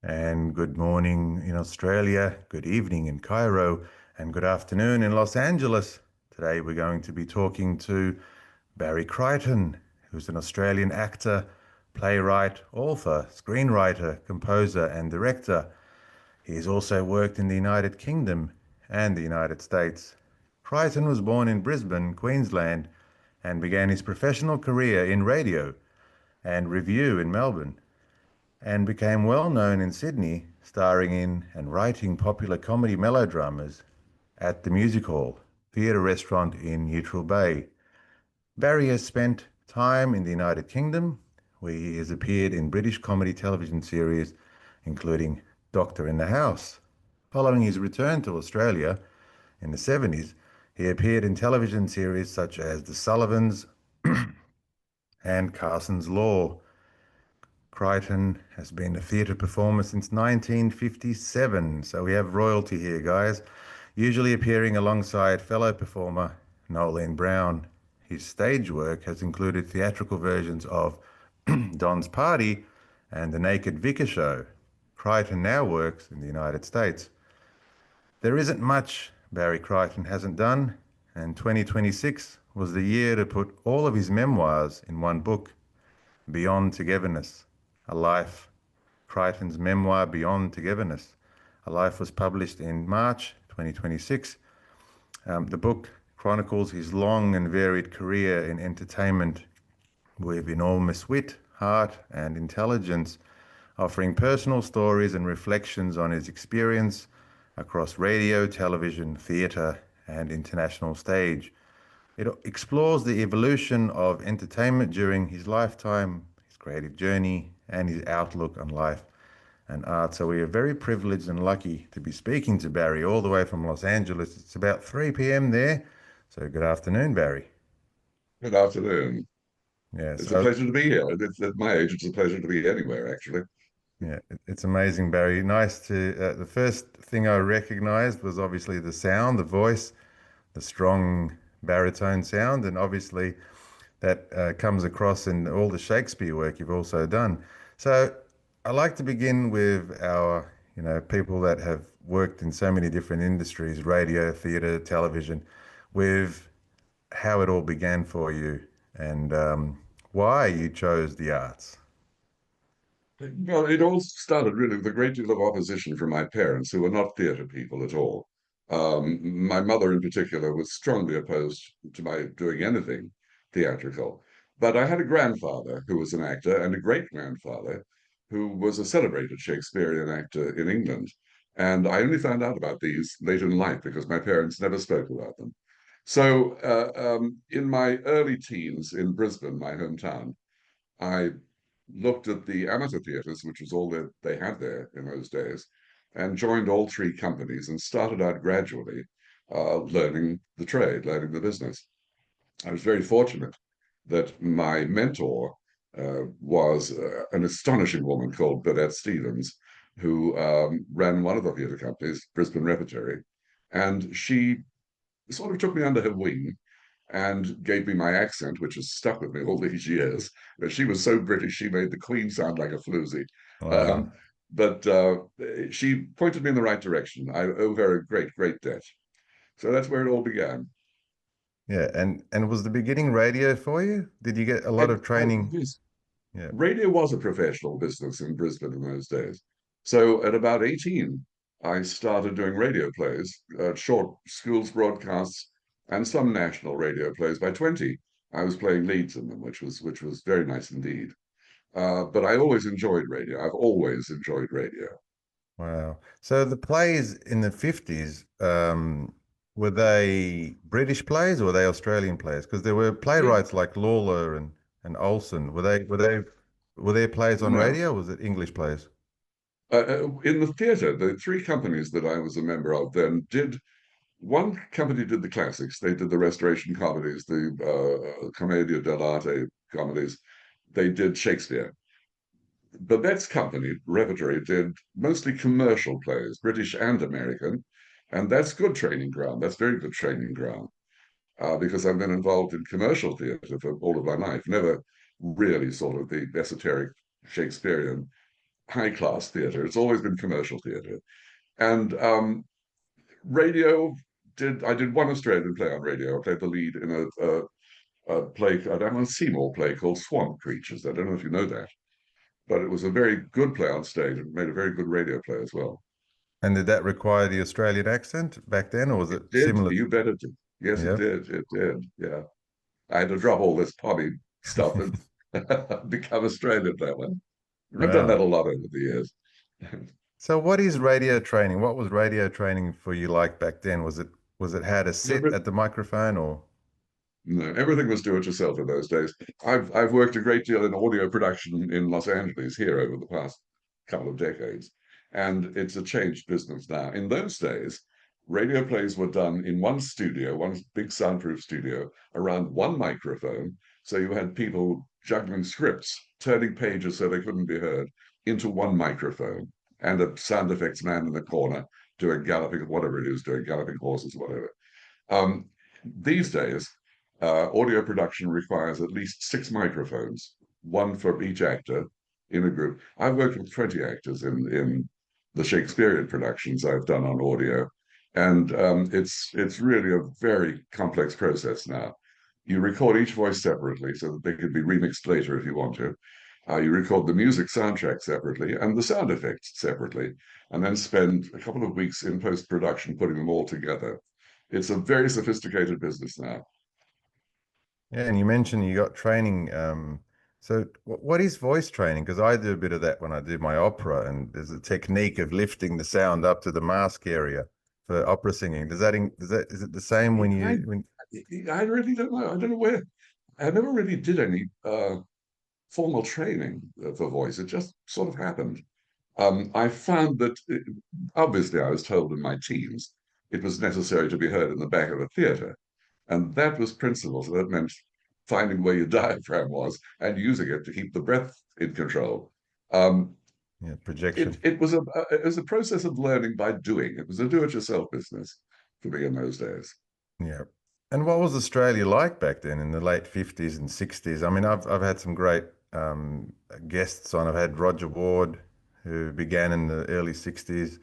And good morning in Australia, good evening in Cairo, and good afternoon in Los Angeles. Today we're going to be talking to Barry Creyton, who's an Australian actor, playwright, author, screenwriter, composer, and director. He has also worked in the United Kingdom and the United States. Creyton was born in Brisbane, Queensland, and began his professional career in radio and review in Melbourne, and became well known in Sydney, starring in and writing popular comedy melodramas at the Music Hall Theatre Restaurant in Neutral Bay. Barry has spent time in the United Kingdom, where he has appeared in British comedy television series, including Doctor in the House. Following his return to Australia in the 70s, he appeared in television series such as The Sullivans and Carson's Law. Creyton has been a theatre performer since 1957, so we have royalty here, guys, usually appearing alongside fellow performer Nolene Brown. His stage work has included theatrical versions of Don's Party and The Naked Vicar Show. Creyton now works in the United States. There isn't much Barry Creyton hasn't done, and 2026 was the year to put all of his memoirs in one book, Beyond Togetherness, a life. Creyton's memoir, Beyond Togetherness, a life, was published in March 2026. The book chronicles his long and varied career in entertainment with enormous wit, heart, and intelligence, offering personal stories and reflections on his experience across radio, television, theatre, and international stage. It explores the evolution of entertainment during his lifetime, his creative journey, and his outlook on life and art. So we are very privileged and lucky to be speaking to Barry all the way from Los Angeles. It's about 3 p.m. there. So good afternoon, Barry. Good afternoon. Yeah, It's a so pleasure to be here. At my age, it's a pleasure to be anywhere, actually. yeah, it's amazing, Barry. Nice to. The first thing I recognized was obviously the sound, the voice, the strong baritone sound, and obviously that comes across in all the Shakespeare work you've also done. So I like to begin with our, people that have worked in so many different industries, radio, theatre, television, with how it all began for you and why you chose the arts. Well, it all started really with a great deal of opposition from my parents, who were not theatre people at all. My mother, in particular, was strongly opposed to my doing anything theatrical. But I had a grandfather who was an actor and a great grandfather who was a celebrated Shakespearean actor in England. And I only found out about these later in life because my parents never spoke about them. So, in my early teens in Brisbane, my hometown, I looked at the amateur theatres, which was all that they had there in those days, and joined all three companies and started out gradually learning the trade, learning the business. I was very fortunate that my mentor was an astonishing woman called Burdette Stevens, who ran one of the theatre companies, Brisbane Repertory, and she sort of took me under her wing and gave me my accent, which has stuck with me all these years. But she was so British, she made the Queen sound like a floozy. Wow. Um, but she pointed me in the right direction. I owe her a great, great debt. So that's where it all began. Yeah, and was the beginning radio for you? Did you get a lot of training? This Yeah. radio was a professional business in Brisbane in those days. So at about 18, I started doing radio plays, short schools broadcasts, and some national radio plays. By 20, I was playing leads in them, which was very nice indeed. But I always enjoyed radio. I've always enjoyed radio. Wow. So the plays in the 50s, were they British plays or were they Australian plays? Because there were They, playwrights like Lawler and Olsen. Were there plays on no, radio or was it English plays? in the theatre, the three companies that I was a member of then did. One company did the classics. They did the Restoration comedies, the Commedia dell'arte comedies. They did Shakespeare. Babette's company, Repertory, did mostly commercial plays, British and American, and that's good training ground. That's very good training ground because I've been involved in commercial theatre for all of my life, never really sort of the esoteric Shakespearean. high-class theatre. It's always been commercial theatre. And radio I did one Australian play on radio. I played the lead in a play, a Seymour play called Swamp Creatures. I don't know if you know that, but it was a very good play on stage. It made a very good radio play as well. And did that require the Australian accent back then, or was it It did. similar? You bet it did. Yes, it Yeah. did. It did. Yeah. I had to drop all this pommy stuff and become Australian that way. I've done that Wow. a lot over the years. So what is radio training? What was radio training for you like back then? Was it how to sit at the microphone or? No, everything was do it yourself in those days. I've worked a great deal in audio production in Los Angeles here over the past couple of decades, and it's a changed business now. In those days, radio plays were done in one studio, one big soundproof studio, around one microphone. So you had people juggling scripts, turning pages so they couldn't be heard into one microphone, and a sound effects man in the corner doing galloping, whatever it is, doing galloping horses, whatever. These days, audio production requires at least 6 microphones, one for each actor in a group. I've worked with 20 actors in the Shakespearean productions I've done on audio, and it's really a very complex process now. You record each voice separately so that they can be remixed later if you want to. You record the music soundtrack separately and the sound effects separately, and then spend a couple of weeks in post-production putting them all together. It's a very sophisticated business now. Yeah, and you mentioned you got training. So what is voice training? Because I do a bit of that when I do my opera, and there's a technique of lifting the sound up to the mask area for opera singing. Is it the same when I, when I really don't know. I don't know where. I never really did any formal training for voice. It just sort of happened. I found that obviously I was told in my teens it was necessary to be heard in the back of a theatre, and that was principle. So that meant finding where your diaphragm was and using it to keep the breath in control. Um, yeah, it projection? it was a process of learning by doing. It was a do-it-yourself business for me in those days. Yeah. And what was Australia like back then in the late 50s and 60s? I mean, I've had some great guests on. I've had Roger Ward, who began in the early 60s.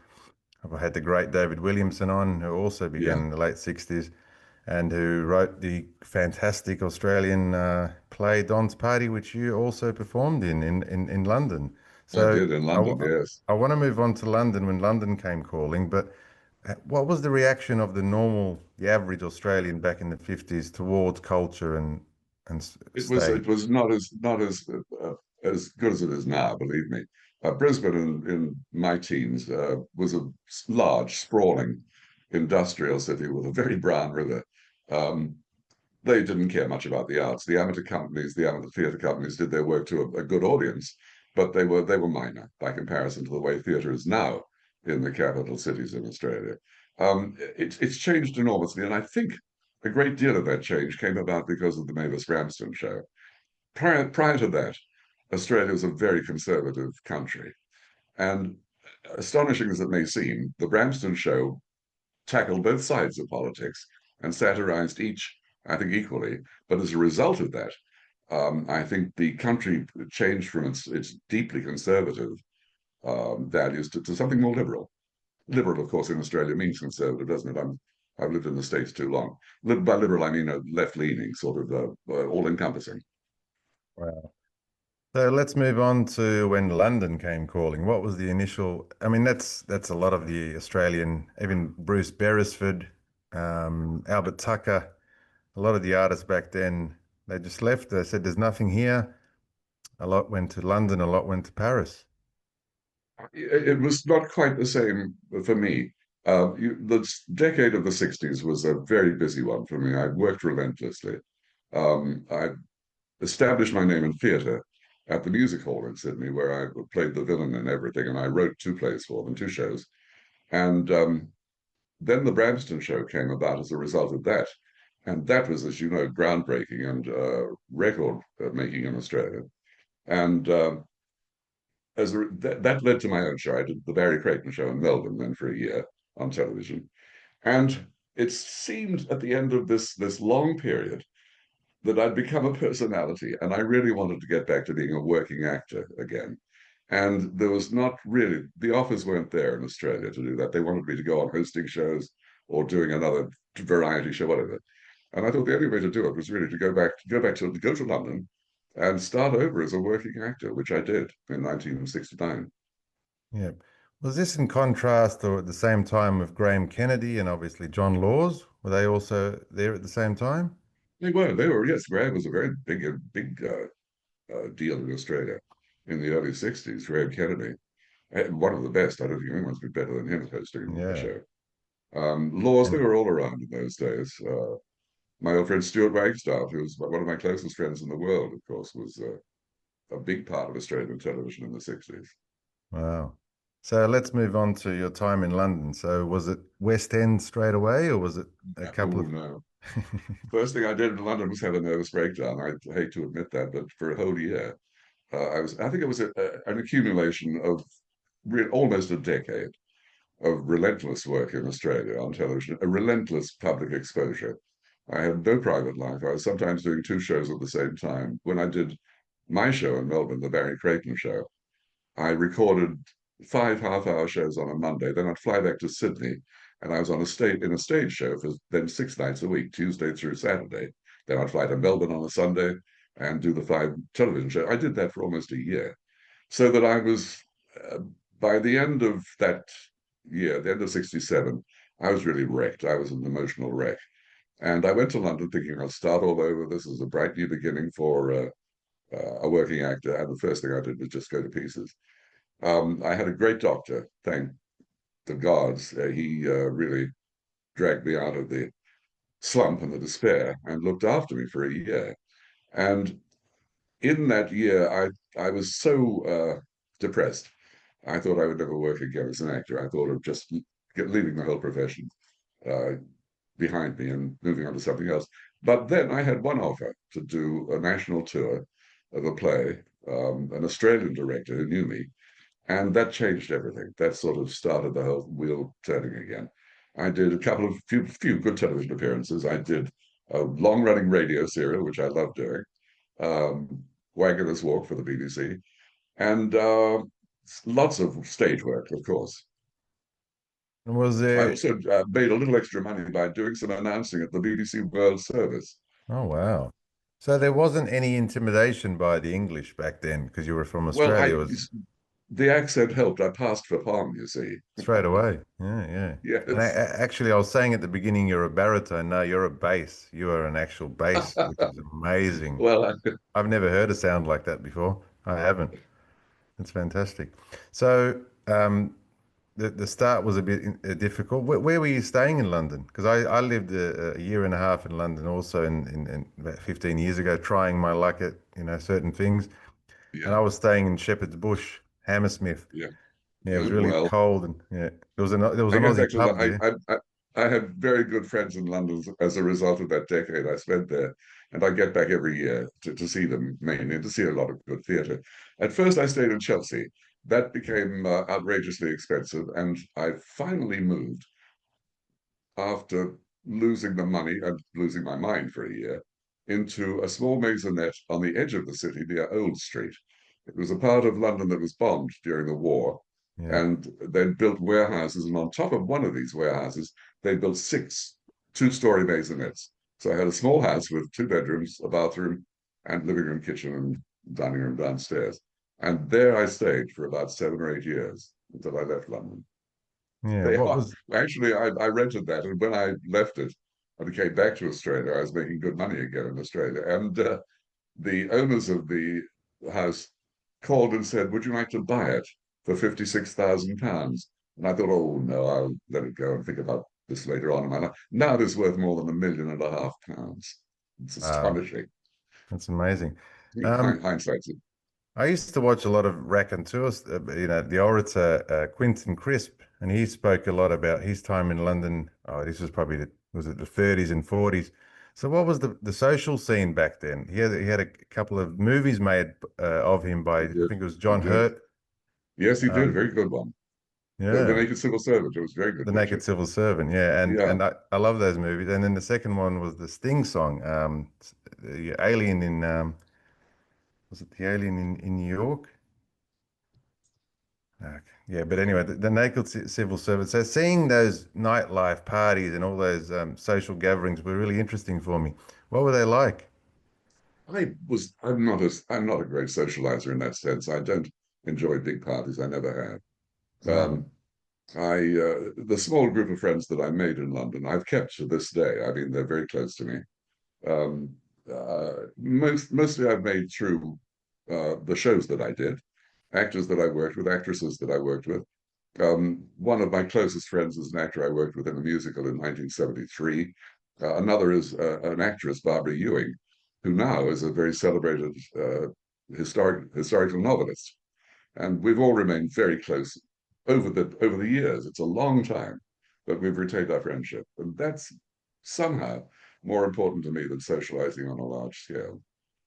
I've had the great David Williamson on, who also began Yeah, in the late 60s and who wrote the fantastic Australian play Don's Party, which you also performed in London. I So did in I, London. w- Yes. I want to move on to London when London came calling, but what was the reaction of the average Australian back in the 50s towards culture and It stage? was not as good as it is now. Believe me, Brisbane in my teens was a large, sprawling industrial city with a very brown river. Um, they didn't care much about the arts. The amateur companies, the amateur theatre companies, did their work to a good audience, but they were minor by comparison to the way theatre is now in the capital cities in Australia. It's changed enormously, and I think a great deal of that change came about because of the Mavis Ramsden show. Prior to that, Australia was a very conservative country, and astonishing as it may seem, the Bramston show tackled both sides of politics and satirized each, I think, equally. But as a result of that, I think the country changed from its deeply conservative values to something more liberal. Liberal, of course, in Australia means conservative, doesn't it? I've lived in the States too long. By liberal, I mean a left-leaning, sort of all-encompassing. Wow. So let's move on to when London came calling. What was the initial? I mean, that's a lot of the Australian, even Bruce Beresford, Albert Tucker, a lot of the artists back then, they just left. They said, "There's nothing here." A lot went to London, a lot went to Paris. It was not quite the same for me. The decade of the 60s was a very busy one for me. I worked relentlessly. I established my name in theatre at the Music Hall in Sydney, where I played the villain and everything, and I wrote 2 plays for them, 2 shows. And then the Bramston show came about as a result of that. And that was, as you know, groundbreaking and record making in Australia. And that led to my own show. I did the Barry Creyton show in Melbourne then for a year on television. And it seemed at the end of this long period that I'd become a personality, and I really wanted to get back to being a working actor again. And there was not really, the offers weren't there in Australia to do that. They wanted me to go on hosting shows or doing another variety show, whatever. And I thought the only way to do it was really to go to London and start over as a working actor, which I did in 1969. Yeah. Was this in contrast or at the same time with Graham Kennedy and obviously John Laws? Were they also there at the same time? They were, yes, Graham was a very big deal in Australia in the early 60s, Graham Kennedy. One of the best. I don't think anyone's been better than him hosting a Yeah. show. Laws, they And were all around in those days. My old friend Stuart Wagstaff, who was one of my closest friends in the world, of course, was a big part of Australian television in the 60s. wow. So let's move on to your time in London. So was it West End straight away or was it a couple Oh, of no. First thing I did in London was have a nervous breakdown. I hate to admit that, but for a whole year, I think it was an accumulation of almost a decade of relentless work in Australia on television, a relentless public exposure. I had no private life. I was sometimes doing two shows at the same time. When I did my show in Melbourne, the Barry Creyton show, I recorded 5 half-hour shows on a Monday. Then I'd fly back to Sydney, and I was in a stage show for then 6 nights a week, Tuesday through Saturday. Then I'd fly to Melbourne on a Sunday and do the 5 television shows. I did that for almost a year, so that I was uh, by the end of that year, the end of '67, I was really wrecked. I was an emotional wreck, and I went to London thinking I'll start all over. This is a bright new beginning for a working actor, and the first thing I did was just go to pieces. I had a great doctor, thank the gods. He really dragged me out of the slump and the despair and looked after me for a year. And in that year, I was so depressed. I thought I would never work again as an actor. I thought of just leaving the whole profession uh, behind me and moving on to something else. But then I had one offer to do a national tour of a play, an Australian director who knew me, and that changed everything. That sort of started the whole wheel turning again. I did a few good television appearances. I did a long running radio serial, which I love doing, um, Wagoner's Walk for the BBC, and lots of stage work, of course. was I there? also made a little extra money by doing some announcing at the BBC World Service. Oh, wow. So there wasn't any intimidation by the English back then because you were from Well, Australia. It was the accent helped. I passed for Palm, you see. straight away. Yeah, yeah. And Yes. actually, I was saying at the beginning, you're a baritone. No, you're a bass. You are an actual bass, which is amazing. Well, I've never heard a sound like that before. I haven't. It's fantastic. So, the start was a bit difficult. Where were you staying in London? Because I lived a year and a half in London also in about 15 years ago, trying my luck at, certain things. And yeah, I was staying in Shepherd's Bush, Hammersmith. yeah. Yeah, it was really Well, cold and yeah, there was I an get back Aussie to pub there. I had very good friends in London as a result of that decade I spent there, and I get back every year to see them mainly and to see a lot of good theatre. At first, I stayed in Chelsea. That became outrageously expensive, and I finally moved after losing the money and losing my mind for a year into a small maisonette on the edge of the city near Old Street. It was a part of London that was bombed during the war, Yeah, and they'd built warehouses, and on top of one of these warehouses, they built six two-story maisonettes. So I had a small house with 2 bedrooms, a bathroom, and living room, kitchen, and dining room downstairs. And there I stayed for about 7 or 8 years until I left London. yeah. They What are was actually I rented that, and when I left it and came back to Australia, I was making good money again in Australia. And the owners of the house called and said, "Would you like to buy it for £56,000?" And I thought, "Oh no, I'll let it go and think about this later on in my life." Now it is worth more than £1.5 million. It's wow? astonishing. That's amazing. Um, Hindsight's I used to watch a lot of raconteurs, the orator Quentin Crisp, and he spoke a lot about his time in London. Oh, this was probably was it the 30s and 40s. So what was the social scene back then? He had a couple of movies made of him by he I did. think it was He John did. Hurt. Yes, he did. Um, Very good one. The yeah, Naked Civil Servant. It was a very good The Naked picture. Civil Servant. Yeah, and Yeah. and I love those movies. And then the second one was the Sting song, the Alien in was it the Alien in New York? Okay. Yeah, but anyway, the naked civil servant. So seeing those nightlife parties and all those social gatherings were really interesting for me. What were they like? I'm not a great socializer in that sense. I don't enjoy big parties. I never have. No. The small group of friends that I made in London, I've kept to this day. I mean, they're very close to me. Um, Mostly I've made through the shows that I did, actors that I worked with, actresses that I worked with. One of my closest friends is an actor I worked with in a musical in 1973. Another is an actress, Barbara Ewing, who now is a very celebrated historical novelist. And we've all remained very close over the years. It's a long time, but we've retained our friendship, and that's somehow more important to me than socializing on a large scale.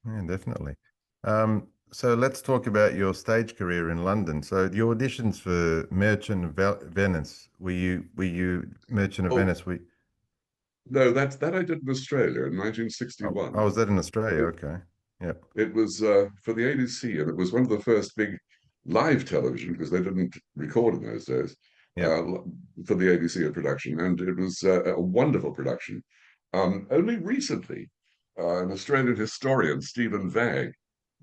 Yeah, definitely. So let's talk about your stage career in London. So your auditions for Merchant of Venice, were you Merchant of Oh Venice? no, that I did in Australia in Oh, 1961. was that in Australia? It, Okay. Yep. it was for the ABC, and it was one of the first big live television because they didn't record in those days Yep. uh, for the ABC production, and it was a wonderful production. Only recently, an Australian historian, Stephen Vagg,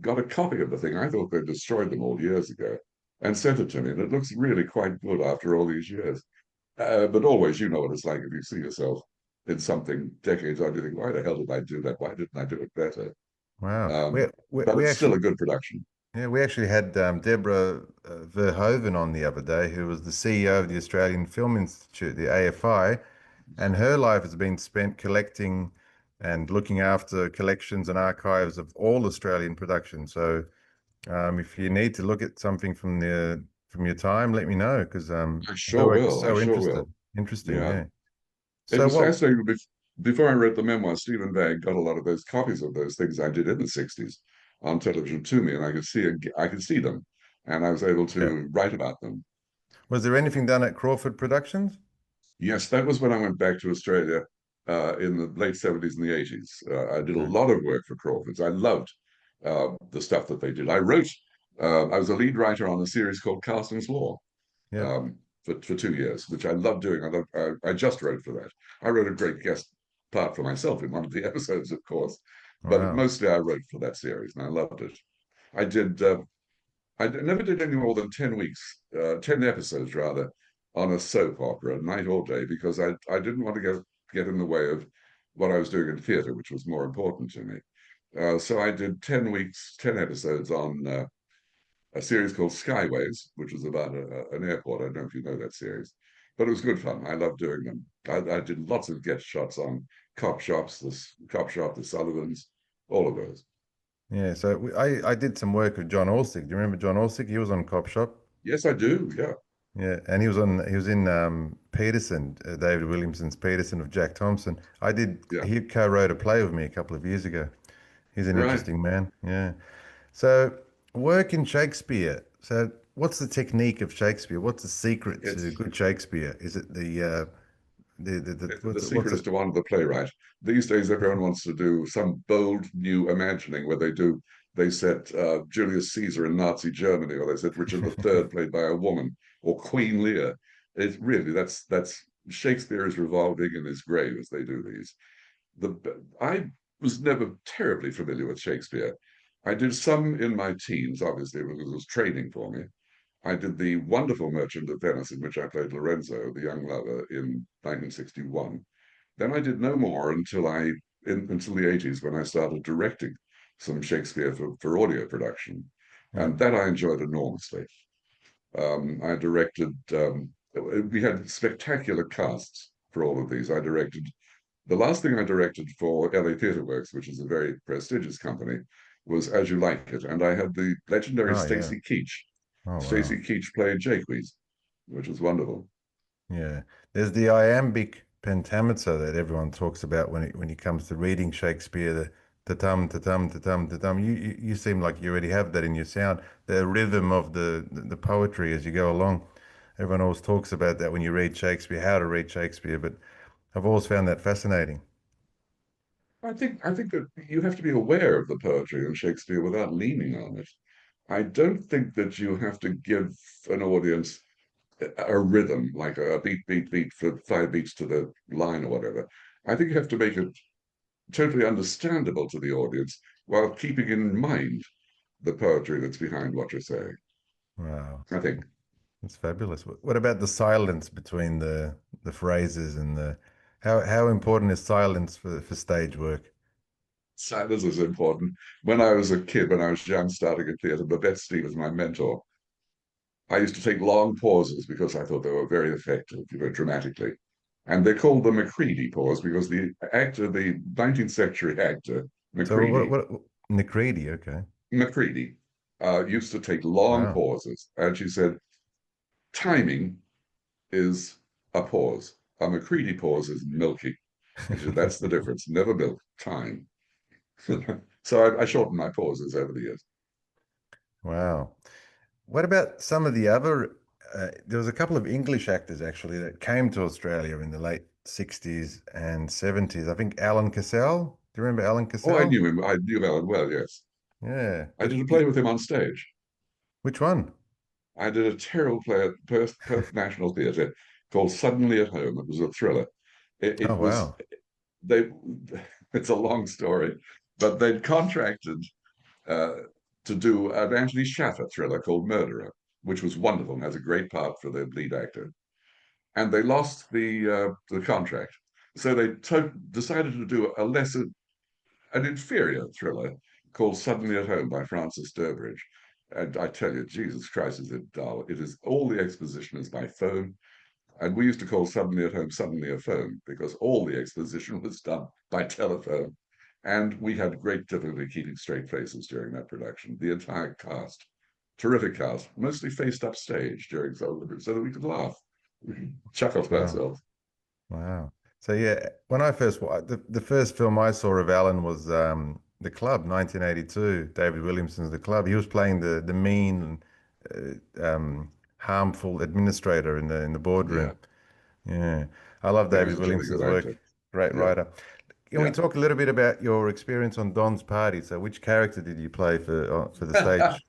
got a copy of the thing. I thought they'd destroyed them all years ago, and sent it to me, and it looks really quite good after all these years. But always, you know what it's like if you see yourself in something decades on, you think, why the hell did I do that? Why didn't I do it better? Wow. We Um, we, but we it's still actually a good production. yeah, we actually had Deborah Verhoeven on the other day, who was the CEO of the Australian Film Institute, the AFI, and her life has been spent collecting and looking after collections and archives of all Australian productions. So if you need to look at something from your time, let me know because I her sure work is will. I so sure interested. will. Interesting, Yeah. yeah. It So was what? fascinating. Before I wrote the memoir, Stephen Vagg got a lot of those copies of those things I did in the 60s on television to me, and I could see them, and I was able Yeah. to write about them. Was there anything done at Crawford Productions? Yes, that was when I went back to Australia in the late 70s and the 80s. I did a Okay. lot of work for Crawford's. I loved the stuff that they did. I was a lead writer on a series called Casting's Law Yep. um, for 2 years, which I loved doing. I just wrote for that. I wrote a great guest part for myself in one of the episodes, of course, but Wow. mostly I wrote for that series and I loved it. I did. Never did any more than 10 weeks, 10 episodes rather, on a soap opera, night or day, because I didn't want to get in the way of what I was doing in theatre, which was more important to me. So I did 10 weeks, 10 episodes on a series called Skyways, which was about an airport. I don't know if you know that series, but it was good fun. I loved doing them. I did lots of guest shots on Cop Shop, the Sullivans, all of those. Yeah. So I did some work with John Orsick. Do you remember John Orsick? He was on Cop Shop. Yes, I do. Yeah, Yeah, and he was in Peterson, David Williamson's Peterson of Jack Thompson. yeah. He co-wrote a play with me a couple of years ago. He's an Right. interesting man. Yeah. So work in Shakespeare. So what's the technique of Shakespeare? What's the secret to It's good Shakespeare? Is it the what's secret is it? to honor the playwright. These days, everyone wants to do some bold new imagining where they set Julius Caesar in Nazi Germany, or they set Richard III played by a woman, or Queen Lear. It's really that's Shakespeare is revolving in his grave as they do these. The I was never terribly familiar with Shakespeare. I did some in my teens, obviously, because it was training for me. I did the wonderful Merchant of Venice, in which I played Lorenzo, the young lover, in 1961. Then I did no more until the 80s when I started directing some Shakespeare for audio production. Yeah. And that I enjoyed enormously. I directed, we had spectacular casts for all of these. The last thing I directed for LA Theatre Works, which is a very prestigious company, was As You Like It. And I had the legendary Oh yeah. Stacy Keach. Oh wow. Stacy Keach played Jaques, which was wonderful. Yeah. There's the iambic pentameter that everyone talks about when it comes to reading Shakespeare, the ta-tum, ta-tum, ta-tum, ta-tum. You seem like you already have that in your sound, the rhythm of the poetry as you go along. Everyone always talks about that when you read Shakespeare, how to read Shakespeare, but I've always found that fascinating. I think that you have to be aware of the poetry in Shakespeare without leaning on it. I don't think that you have to give an audience a rhythm, like a beat, beat, beat for 5 beats to the line or whatever. I think you have to make it totally understandable to the audience while keeping in mind the poetry that's behind what you're saying. Wow, I think that's fabulous. What about the silence between the phrases and the how important is silence for stage work? silence is important. When I was a kid, when I was young, starting in theatre, modesty was my mentor. I used to take long pauses because I thought they were very effective, dramatically. And they called them Macready pause because the 19th century actor, So Macready, what Nacreedy, okay. Macready, used to take long Wow. pauses. And she said, timing is a pause. A Macready pause is milky. And she said, that's the difference. Never milk, time. So I shortened my pauses over the years. Wow. What about some of the other? There was a couple of English actors actually that came to Australia in the late 60s and 70s. I think Alan Cassell. Do you remember Alan Oh, I Cassell? knew him. I knew Alan well, yes. Yeah. I did a play with him on stage. Which one? I did a terrible play at Perth National Theatre called Suddenly at Home. It was a thriller. Oh, It was wow. they. It's a long story, but they'd contracted uh, to do an Anthony Shaffer thriller called Murderer, which was wonderful and has a great part for the lead actor. And they lost the contract, so they decided to do a lesser, an inferior thriller called Suddenly at Home by Francis Durbridge. And I tell you, Jesus Christ, is it dull? It is all the exposition is by phone. And we used to call Suddenly at Home Suddenly a Phone because all the exposition was done by telephone. And we had great difficulty keeping straight faces during that production. The entire cast, terrific cast, mostly faced up stage during so that we could laugh. We could chuckle to Wow. ourselves. Wow. So yeah, when I first the first film I saw of Alan was The Club, 1982. David Williamson's The Club. He was playing the mean, harmful administrator in the boardroom. Yeah, Yeah, I love he was David a jolly good Williamson's work. actor. Great Yeah, writer. Can we yeah. talk a little bit about your experience on Don's Party? So, which character did you play for the stage?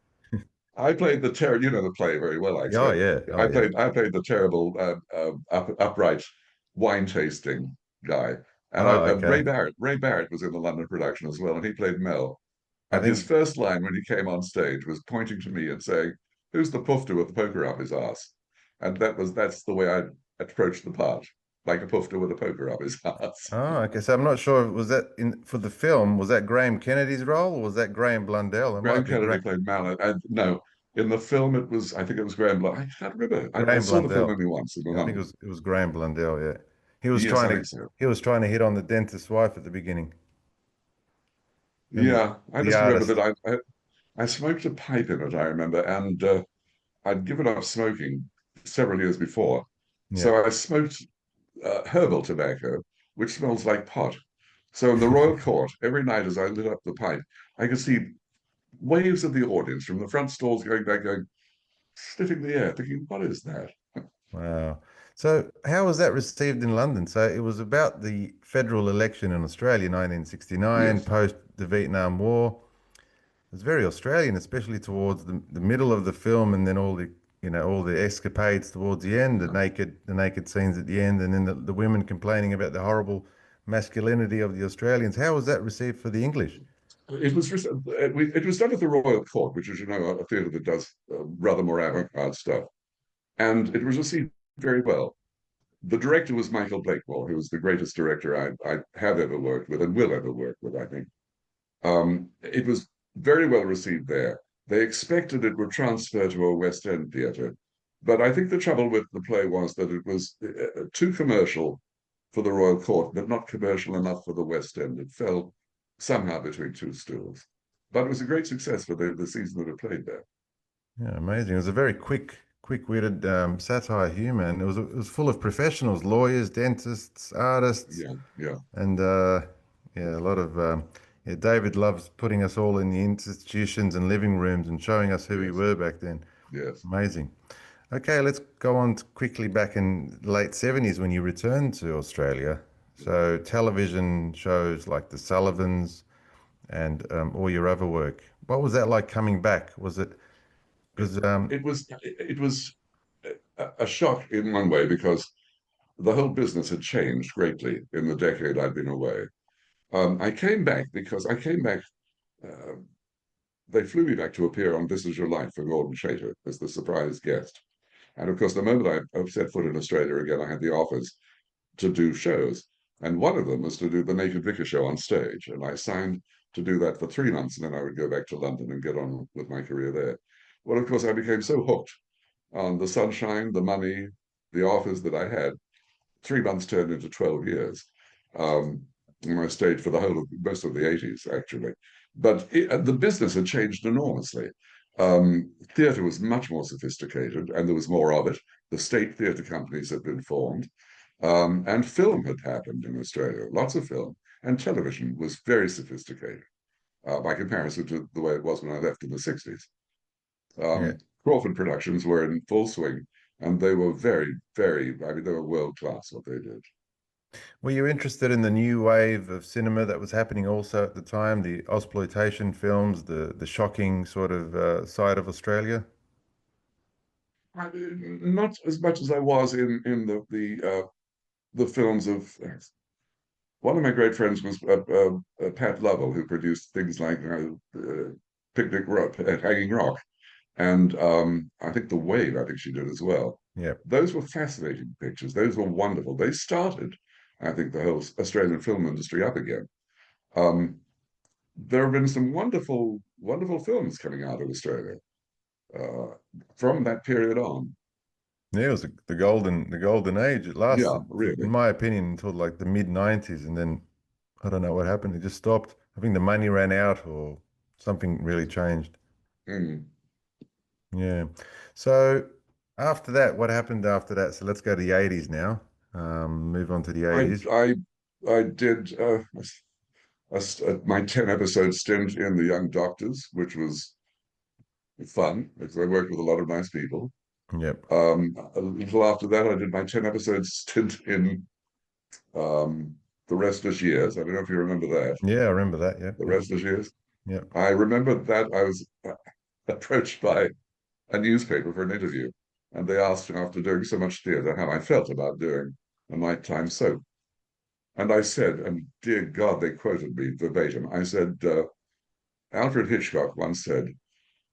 I played the terror. You know the play very well, I Yeah, oh expect. yeah, oh I yeah. played I played the terrible upright wine tasting guy, and Oh, Ray okay. Barrett was in the London production as well, and he played Mel. I And his think. first line when he came on stage was pointing to me and saying, "Who's the pufter with the poker up his ass?" And that's the way I approached the part, like a pufter with a poker up his ass. Oh, okay. So I'm not sure. Was that in for the film? Was that Graham Kennedy's role, or was that Graham Blundell? It Graham might be Kennedy played Mal. And no, in the film it was I think it was Graham. I can't remember. I Graham saw the film Blundell. only once in Yeah, I think London. it was Graham Blundell. Yeah, he was Yes, trying I to think so. he was trying to hit on the dentist's wife at the beginning, and Yeah, I the just remember artist. that I smoked a pipe in it. I remember, and I'd given up smoking several years before, Yeah. so I smoked herbal tobacco, which smells like pot. So in the royal court, every night as I lit up the pipe, I could see waves of the audience from the front stalls going back, going sniffing the air, thinking, "What is that?" Wow. So how was that received in London? So it was about the federal election in Australia, 1969, Yes, post the Vietnam War. It was very Australian, especially towards the middle of the film, and then all the escapades towards the end, yeah. the naked scenes at the end, and then the women complaining about the horrible masculinity of the Australians. How was that received for the English? It was done at the Royal Court, which is, a theatre that does rather more avant-garde stuff. And it was received very well. The director was Michael Blakemore, who was the greatest director I have ever worked with and will ever work with, I think. It was very well received there. They expected it would transfer to a West End theatre. But I think the trouble with the play was that it was too commercial for the Royal Court, but not commercial enough for the West End. It fell somehow between two stools. But it was a great success for the season that it played there. Yeah, amazing. It was a very quick-witted satire humor, and it was full of professionals, lawyers, dentists, artists, Yeah, yeah, and yeah, a lot of yeah. David loves putting us all in the institutions and living rooms and showing us who we yes, were back then. yes. Amazing. Okay, let's go on quickly back in the late 70s when you returned to Australia. So television shows like The Sullivans and all your other work. What was that like coming back? Was it Because it was a shock in one way because the whole business had changed greatly in the decade I'd been away. I came back because I came back. Uh, they flew me back to appear on This Is Your Life for Gordon Chater as the surprise guest. And of course, the moment I set foot in Australia again, I had the offers to do shows. And one of them was to do the Naked Vicar show on stage. And I signed to do that for 3 months, and then I would go back to London and get on with my career there. Well, of course, I became so hooked on the sunshine, the money, the offers that I had. 3 months turned into 12 years. And I stayed for the whole of most of the 80s, actually. But the business had changed enormously. Theatre was much more sophisticated, and there was more of it. The state theatre companies had been formed, and film had happened in Australia, lots of film, and television was very sophisticated by comparison to the way it was when I left in the 60s. yeah, Crawford Productions were in full swing, and they were very, very, I mean, they were world class what they did. were you interested in the new wave of cinema that was happening also at the time, the exploitation films, the shocking sort of side of Australia? Not as much as I was in the films of one of my great friends was Pat Lovell, who produced things like Picnic Rock, Hanging Rock, and I think The Wave, I think she did as well. Yeah. Those were fascinating pictures. Those were wonderful. They started, I think, the whole Australian film industry up again. Um, there have been some wonderful, wonderful films coming out of Australia uh, from that period on. Yeah, it was the golden age. It Yeah, lasted, in really. my opinion, until like the mid 90s, and then I don't know what happened. It just stopped. I think the money ran out or something really changed. Mm. Yeah. So after that, what happened after that? So let's go to the 80s now. Move on to the I 80s. I I did my 10 episode stint in The Young Doctors, which was fun because I worked with a lot of nice people. Yep. A little after that, I did my 10 episode stint in um, The Restless Years. I don't know if you remember that. Yeah, I remember that. Yep. The Yep. Restless Years. Yep. I remember that I was approached by a newspaper for an interview, and they asked me after doing so much theatre how I felt about doing a nighttime soap. And I said, and dear God, they quoted me verbatim. I said, Alfred Hitchcock once said,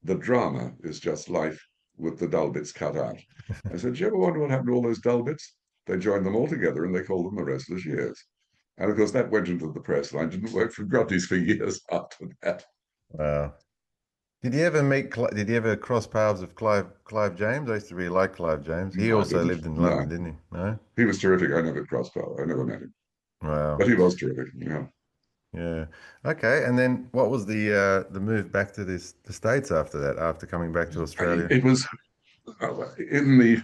the drama is just life with the dull bits cut out. I said, do you ever wonder what happened to all those dull bits? They joined them all together and they called them the Restless Years. And of course, that went into the press, and I didn't work for Grotties for years after that. Wow. Did you ever cross paths with Clive James? I used to really like Clive James. He No, I also didn't. lived in London, No, didn't he? No? he was terrific. I never crossed paths. I never met him, Wow. but he was terrific. Yeah. Yeah. Okay. And then what was the move back to the States after that, after coming back to Australia? It was in the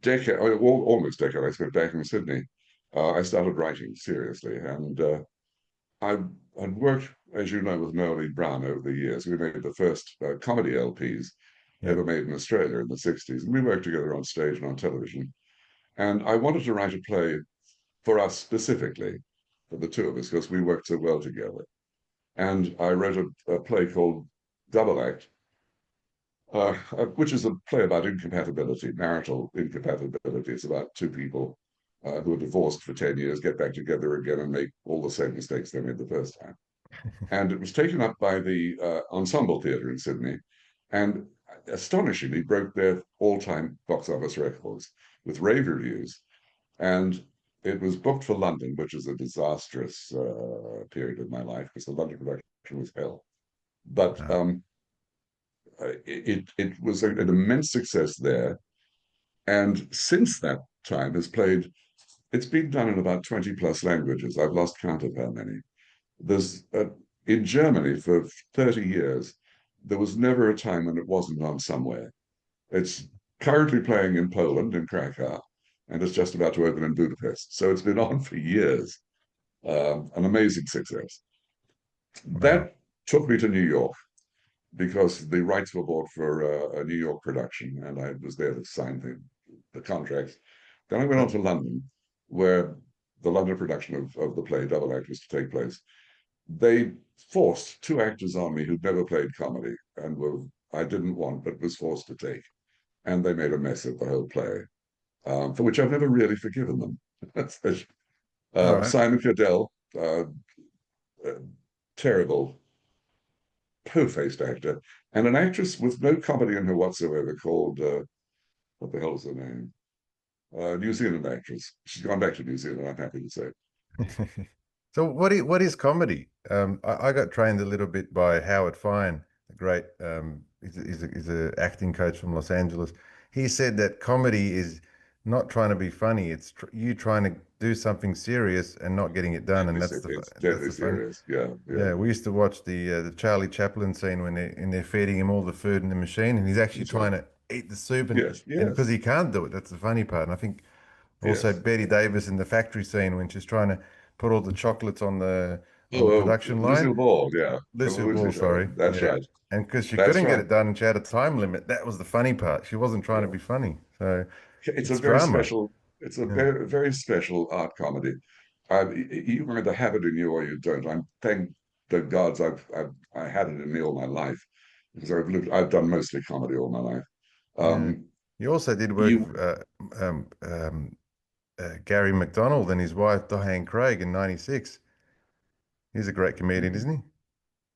decade, almost decade I spent back in Sydney. I started writing seriously, and I had worked, as you know, with Noel Brown over the years. We made the first comedy LPs ever Yep. made in Australia in the 60s. And we worked together on stage and on television. And I wanted to write a play for us specifically, for the two of us, because we worked so well together. And I wrote a play called Double Act, which is a play about incompatibility, marital incompatibility. It's about two people who are divorced for 10 years, get back together again and make all the same mistakes they made the first time. And it was taken up by the Ensemble Theatre in Sydney and astonishingly broke their all-time box office records with rave reviews. And it was booked for London, which is a disastrous period of my life because the London production was hell. But Uh, it was an immense success there. And since that time has played, it's been done in about 20 plus languages. I've lost count of how many. There's in Germany for 30 years, there was never a time when it wasn't on somewhere. It's currently playing in Poland, in Krakow, and it's just about to open in Budapest. So it's been on for years, an amazing success. wow. That took me to New York because the rights were bought for a New York production, and I was there to sign the contracts. Then I went on But to London, where the London production of the play Double Act was to take place. They forced two actors on me who'd never played comedy and were I didn't want but was forced to take, and they made a mess of the whole play, for which I've never really forgiven them. All right. Simon Cadell, uh, uh, terrible, po-faced actor, and an actress with no comedy in her whatsoever called what the hell is her name? New Zealand actress. She's gone back to New Zealand, I'm happy to say. So what is comedy? I got trained a little bit by Howard Fine, a great he's a acting coach from Los Angeles. He said that comedy is not trying to be funny. It's you trying to do something serious and not getting it done, and It's that's deadly the fun. serious. Yeah, yeah, Yeah, we used to watch the Charlie Chaplin scene when they're feeding him all the food in the machine, and he's actually that's right. trying to eat the soup, Yes, and because yes, he can't do it, that's the funny part. And I think also yes. Betty Davis in the factory scene when she's trying to put all the chocolates on Oh, the oh, production line. Lucille Ball, yeah, from the Lucille Lucy Ball, Show. sorry. That's Yeah. right. And because she That's couldn't get right. it done and she had a time limit, that was the funny part. She wasn't trying to Yeah, be funny. So it's a it's very drama. special. It's a Yeah. very very special art comedy. You either have it in you or you don't. I'm thank the gods I had it in me all my life because I've done mostly comedy all my life. Yeah. Um, He also did work you with Gary McDonald and his wife Diane Craig in '96. He's a great comedian, isn't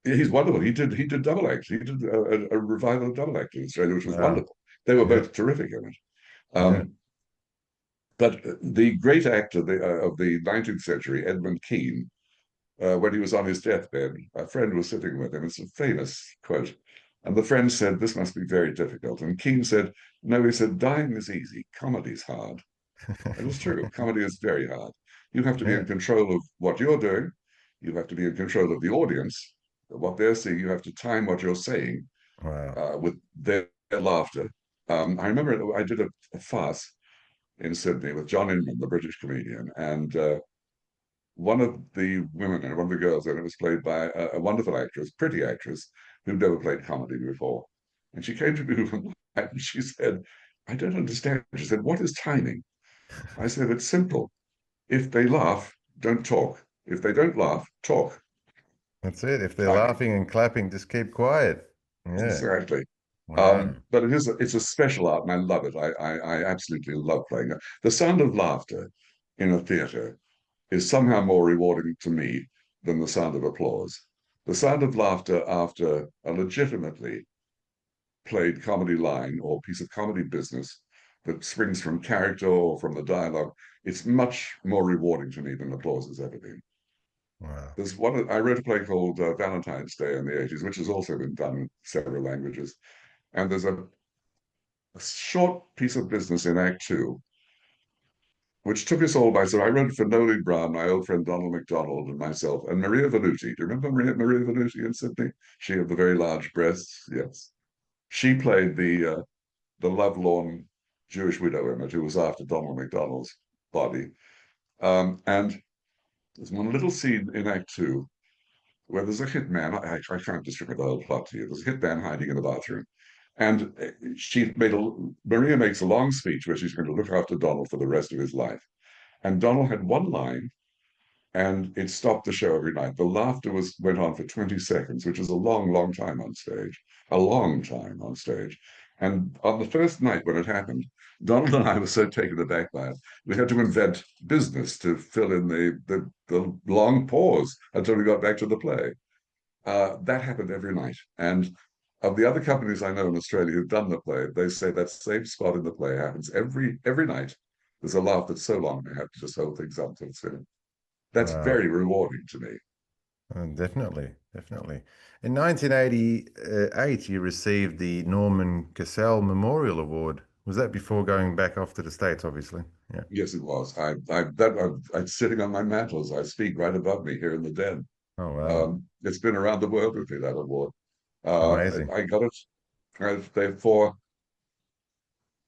he? He's wonderful. He did double act. He did a revival of double act in Australia, which was Wow. wonderful. They were Yeah. both terrific in it. Yeah. Um, but the great actor of the 19th century, Edmund Kean, when he was on his deathbed, a friend was sitting with him. It's a famous quote. And the friend said, "This must be very difficult." And Kean said, "No," he said, "dying is easy. Comedy's hard." And it's true. Comedy is very hard. You have to be Yeah. in control of what you're doing. You have to be in control of the audience, what they're seeing. You have to time what you're saying Wow. with their laughter. I remember I did a farce in Sydney with John Inman, the British comedian, and one of the women and one of the girls, and it was played by a wonderful actress, pretty actress, who'd never played comedy before. And she came to me one night and she said, "I don't understand." She said, "What is timing?" I said, "It's simple. If they laugh, don't talk. If they don't laugh, talk." That's it. If they're Timing. laughing and clapping, just keep quiet. Yeah. Exactly. Wow. But it's a special art and I love it. I absolutely love playing it. The sound of laughter in a theatre is somehow more rewarding to me than the sound of applause. The sound of laughter after a legitimately played comedy line or piece of comedy business that springs from character or from the dialogue, it's much more rewarding to me than applause has ever been. Wow. There's one I wrote a play called Valentine's Day in the 80s, which has also been done in several languages. And there's a short piece of business in Act Two, which took us all by surprise. I wrote it for Nolan Brown, my old friend Donald MacDonald, and myself, and Maria Venuti. Do you remember Maria Venuti in Sydney? She had the very large breasts. Yes, she played the lovelorn Jewish widow in it who was after Donald MacDonald's body. And there's one little scene in Act Two where there's a hitman. I can't describe the whole plot to you. There's a hitman hiding in the bathroom. And Maria makes a long speech where she's going to look after Donald for the rest of his life. And Donald had one line and it stopped the show every night. The laughter went on for 20 seconds, which is a long, long time on stage, a long time on stage. And on the first night when it happened, Donald and I were so taken aback by it, we had to invent business to fill in the long pause until we got back to the play. That happened every night. And of the other companies I know in Australia who've done the play, they say that same spot in the play happens every night. There's a laugh that's so long they have to just hold things up till it's finished. That's Wow. very rewarding to me. Definitely, definitely. In 1988, you received the Norman Cassell Memorial Award. Was that before going back off to the States, obviously? Yeah. Yes, it was. I'm sitting on my mantle as I speak right above me here in the den. Oh, wow. It's been around the world with me, that award. Amazing. I got it. They're for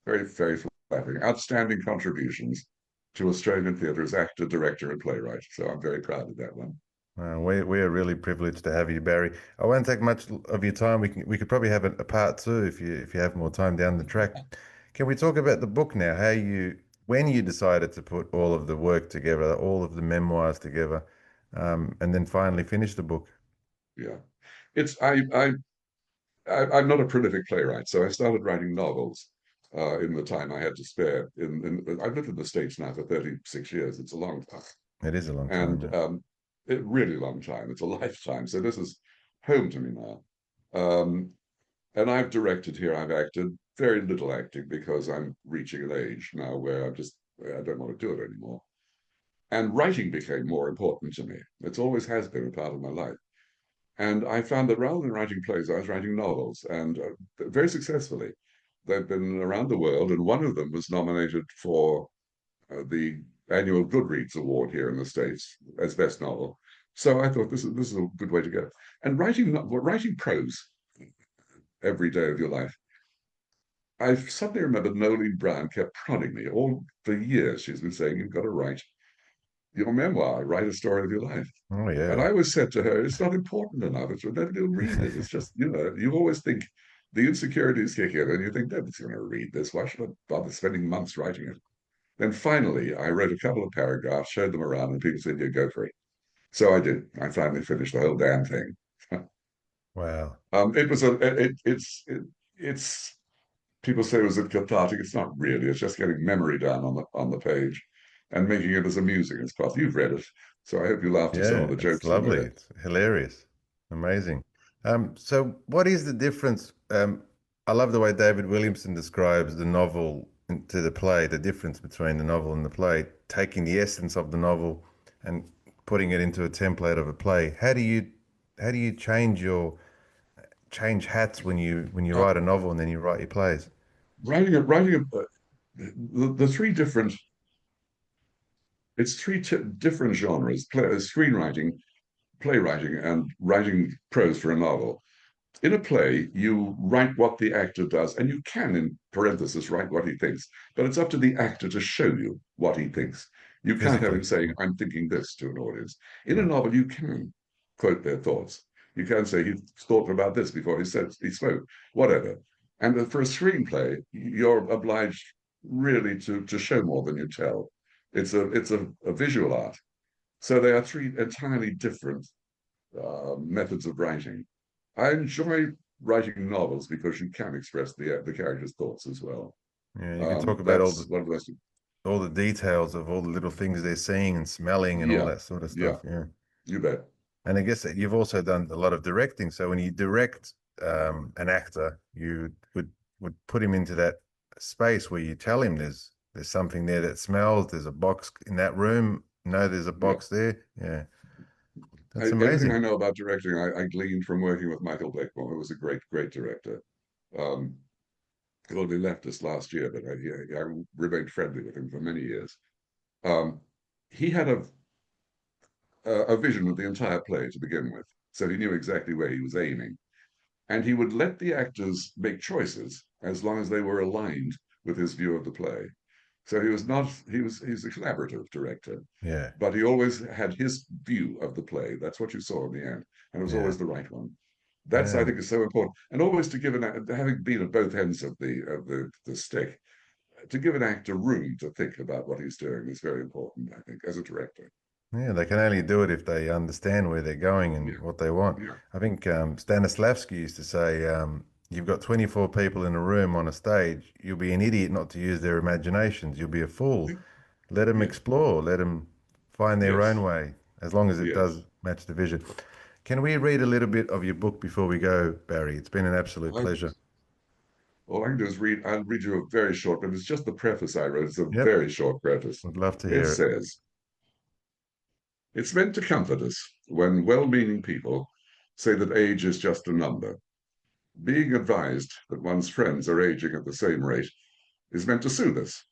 very, very flattering, outstanding contributions to Australian theatre as actor, director, and playwright. So I'm very proud of that one. We are really privileged to have you, Barry. I won't take much of your time. We could probably have a part two if you have more time down the track. Can we talk about the book now? How you when you decided to put all of the work together, all of the memoirs together, and then finally finish the book? Yeah, it's I I'm not a prolific playwright, so I started writing novels in the time I had to spare. I've lived in the States now for 36 years. It's a long time, It is a long time, and yeah. a really long time. It's a lifetime. So this is home to me now. Um, and I've directed here. I've acted very little acting because I'm reaching an age now where I don't want to do it anymore. And writing became more important to me. It always has been a part of my life. And I found that rather than writing plays, I was writing novels, and very successfully. They've been around the world, and one of them was nominated for the annual Goodreads Award here in the States as best novel. So I thought this is a good way to go. And writing prose every day of your life. I suddenly remembered Nolene Brown kept prodding me all for years. She's been saying, "You've got to write your memoir, write a story of your life." Oh, And yeah. I always said to her, "It's not important enough. It's nobody will read it. It's just, you always think the insecurities kick in and you think, nobody's going to read this. Why should I bother spending months writing it?" Then finally, I wrote a couple of paragraphs, showed them around, and people said, "Yeah, go for it." So I did. I finally finished the whole damn thing. Wow. It was it's people say, was it cathartic? It's not really. It's just getting memory down on the page and making it as amusing as possible. You've read it, so I hope you laughed at some of Yeah, the it's jokes in lovely. there. It's hilarious. Amazing. So what is the difference? I love the way David Williamson describes the novel to the play, the difference between the novel and the play, taking the essence of the novel and putting it into a template of a play. How do you change hats when you Uh, write a novel and then you write your plays? the three different it's different genres: screenwriting, playwriting, and writing prose for a novel. In a play, you write what the actor does, and you can, in parenthesis, write what he thinks, but it's up to the actor to show you what he thinks. You can't have Physically. him saying, "I'm thinking this," to an audience. In a Yeah. novel, you can quote their thoughts. You can say he thought about this before he spoke, whatever. And for a screenplay, you're obliged really to show more than you tell. It's a visual art. So they are three entirely different methods of writing. I enjoy writing novels because you can express the character's thoughts as well. Yeah, you can talk about all That's the one of those. all the details of all the little things they're seeing and smelling and all Yeah, that sort of yeah, stuff. Yeah. you bet. And I guess that you've also done a lot of directing. So when you direct an actor, you would put him into that space where you tell him there's something there that smells. There's a box in that room. No, there's a Yeah, box there. Yeah, that's everything I amazing. know about directing, I gleaned from working with Michael Beckmore, who was a great, great director. Um, well, he left us last year, but I remained friendly with him for many years. Um, he had a vision of the entire play to begin with, so he knew exactly where he was aiming. And he would let the actors make choices as long as they were aligned with his view of the play. So he was not he's a collaborative director, Yeah, but he always had his view of the play. That's what you saw in the end, and it was yeah, always the right one. That's, I yeah. think, is so important, and always to give having been at both ends of the stick, to give an actor room to think about what he's doing is very important, I think, as a director. Yeah, they can only do it if they understand where they're going and Yeah, what they want. yeah, I think Stanislavski used to say, you've got 24 people in a room on a stage. You'll be an idiot not to use their imaginations. You'll be a fool. Let them yeah, explore. Let them find their yes, own way, as long as it yes. does match the vision. Can we read a little bit of your book before we go, Barry? It's been an absolute I, pleasure. all I can do is I'll read you a very short, but it's just the preface I wrote. It's a Yep, very short preface. would love to It hear it. says, "It's meant to comfort us when well-meaning people say that age is just a number. Being advised that one's friends are aging at the same rate is meant to soothe us.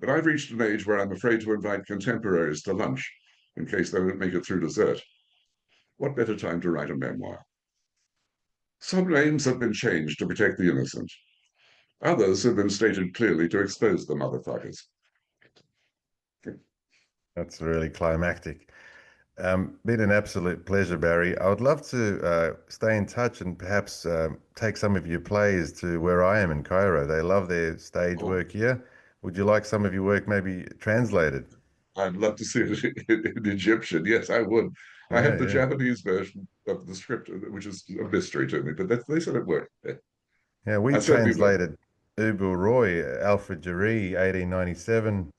But I've reached an age where I'm afraid to invite contemporaries to lunch in case they won't make it through dessert. What better time to write a memoir? Some names have been changed to protect the innocent. Others have been stated clearly to expose the motherfuckers." That's really climactic. Been an absolute pleasure, Barry. I would love to stay in touch and perhaps take some of your plays to where I am in Cairo. They love their stage Oh, work here. Would you like some of your work maybe translated? I'd love to see it in Egyptian. Yes, I would. I Yeah, have the yeah. Japanese version. of the script, which is a mystery to me. But they said it worked. Yeah, we I certainly will. translated Ubu Roy, Alfred Jarry, 1897.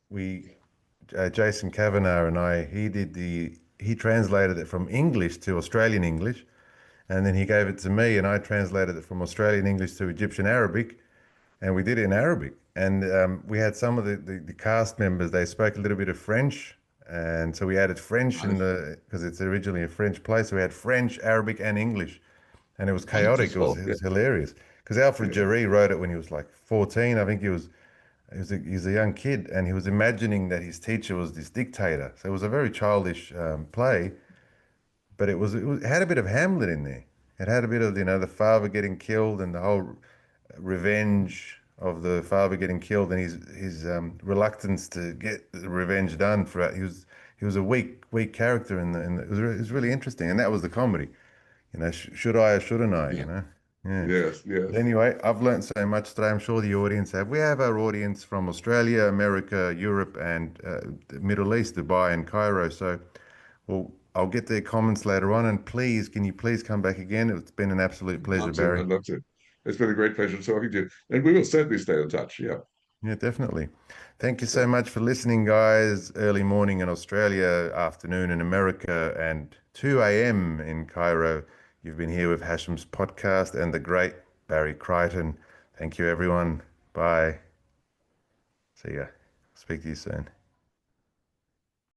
Jason Kavanagh and I, he translated it from English to Australian English, and then he gave it to me, and I translated it from Australian English to Egyptian Arabic, and we did it in Arabic. And we had some of the cast members, they spoke a little bit of French, and so we added French in Nice. the, because it's originally a French play, so we had French, Arabic, and English, and it was chaotic. Wonderful. It Yeah. was hilarious because Alfred Yeah. Jarry wrote it when he was like 14. I think he was a young kid, and he was imagining that his teacher was this dictator. So it was a very childish play, but it had a bit of Hamlet in there. It had a bit of the father getting killed and the whole revenge of the father getting killed, and his reluctance to get the revenge done. For he was a weak character it was really interesting, and that was the comedy. Should I or shouldn't I? Yeah. Yeah. Yes. But Yes. anyway, I've learned so much today. I'm sure the audience have. We have our audience from Australia, America, Europe, and the Middle East, Dubai and Cairo. So, well, I'll get their comments later on. And please, can you please come back again? It's been an absolute I'd pleasure, love to. Barry. I'd love to. It's been a great pleasure talking to you, and we will certainly stay in touch. Yeah. Yeah, definitely. Thank you so Great. much for listening, guys. Early morning in Australia, afternoon in America, and 2 a.m. in Cairo. You've been here with Hashem's podcast and the great Barry Creyton. Thank you, everyone. Bye. See ya. Speak to you soon.